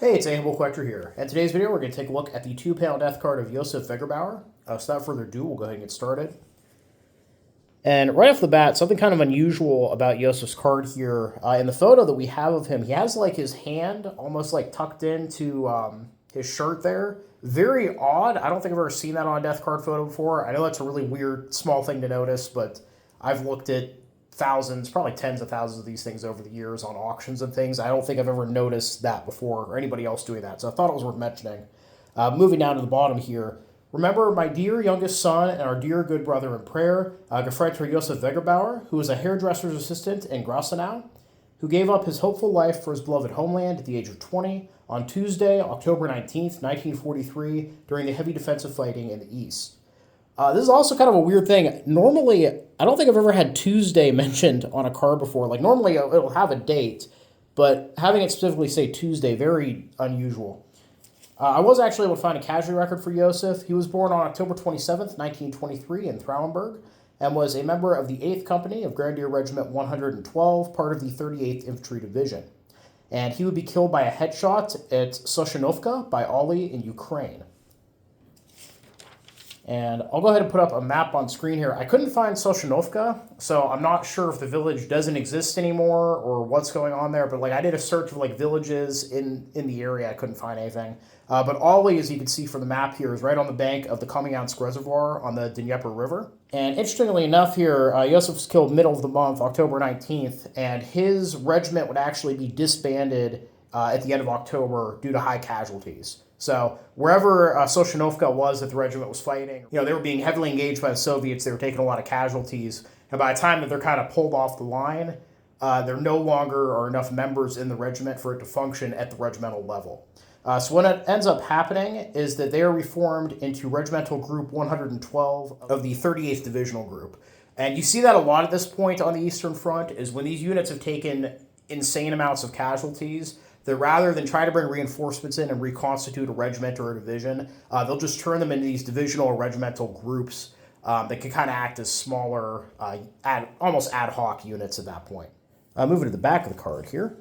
Hey, it's Animal Collector here. In today's video, we're going to take a look at the 2-panel death card of Josef Wegerbauer. So without further ado, we'll go ahead and get started. And right off the bat, something kind of unusual about Josef's card here. In the photo that we have of him, he has like his hand almost like tucked into his shirt there. Very odd. I don't think I've ever seen that on a death card photo before. I know that's a really weird, small thing to notice, but I've looked at thousands, probably tens of thousands of these things over the years on auctions and things. I don't think I've ever noticed that before or anybody else doing that, so I thought it was worth mentioning. Moving down to the bottom here, remember my dear youngest son and our dear good brother in prayer, Gefreiter Josef Wegerbauer, who was a hairdresser's assistant in Grassenau, who gave up his hopeful life for his beloved homeland at the age of 20 on Tuesday, October 19th, 1943, during the heavy defensive fighting in the East. This is also kind of a weird thing. Normally, I don't think I've ever had Tuesday mentioned on a card before. Like, normally it'll have a date, but having it specifically say Tuesday, very unusual. I was actually able to find a casualty record for Josef. He was born on October 27th, 1923 in Frauenburg, and was a member of the 8th Company of Grenadier Regiment 112, part of the 38th Infantry Division. And he would be killed by a headshot at Ssoschinowka by Auly in Ukraine. And I'll go ahead and put up a map on screen here. I couldn't find Ssoschinowka, so I'm not sure if the village doesn't exist anymore or what's going on there. But like, I did a search of like villages in the area. I couldn't find anything. But Auly, as you can see from the map here, is right on the bank of the Kamyansk Reservoir on the Dnieper River. And interestingly enough here, Josef was killed middle of the month, October 19th, and his regiment would actually be disbanded at the end of October due to high casualties. So wherever Ssoschinowka was that the regiment was fighting, they were being heavily engaged by the Soviets. They were taking a lot of casualties. And by the time that they're kind of pulled off the line, there no longer are enough members in the regiment for it to function at the regimental level. So what ends up happening is that they are reformed into Regimental Group 112 of the 38th Divisional Group. And you see that a lot at this point on the Eastern Front is when these units have taken insane amounts of casualties, that rather than try to bring reinforcements in and reconstitute a regiment or a division, they'll just turn them into these divisional or regimental groups that can kind of act as smaller, almost ad hoc units at that point. Moving to the back of the card here.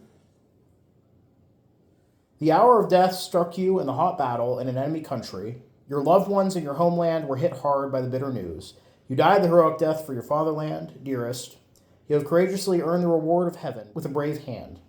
The hour of death struck you in the hot battle in an enemy country. Your loved ones in your homeland were hit hard by the bitter news. You died the heroic death for your fatherland, dearest. You have courageously earned the reward of heaven with a brave hand.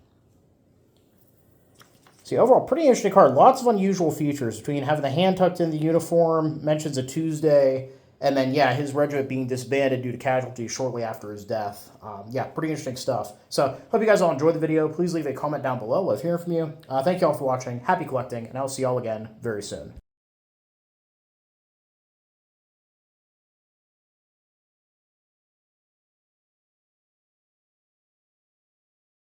See, overall, pretty interesting card. Lots of unusual features between having the hand tucked in the uniform, mentions a Tuesday, and then, yeah, his regiment being disbanded due to casualties shortly after his death. Yeah, pretty interesting stuff. So, hope you guys all enjoyed the video. Please leave a comment down below. Love hearing from you. Thank you all for watching. Happy collecting, and I'll see y'all again very soon.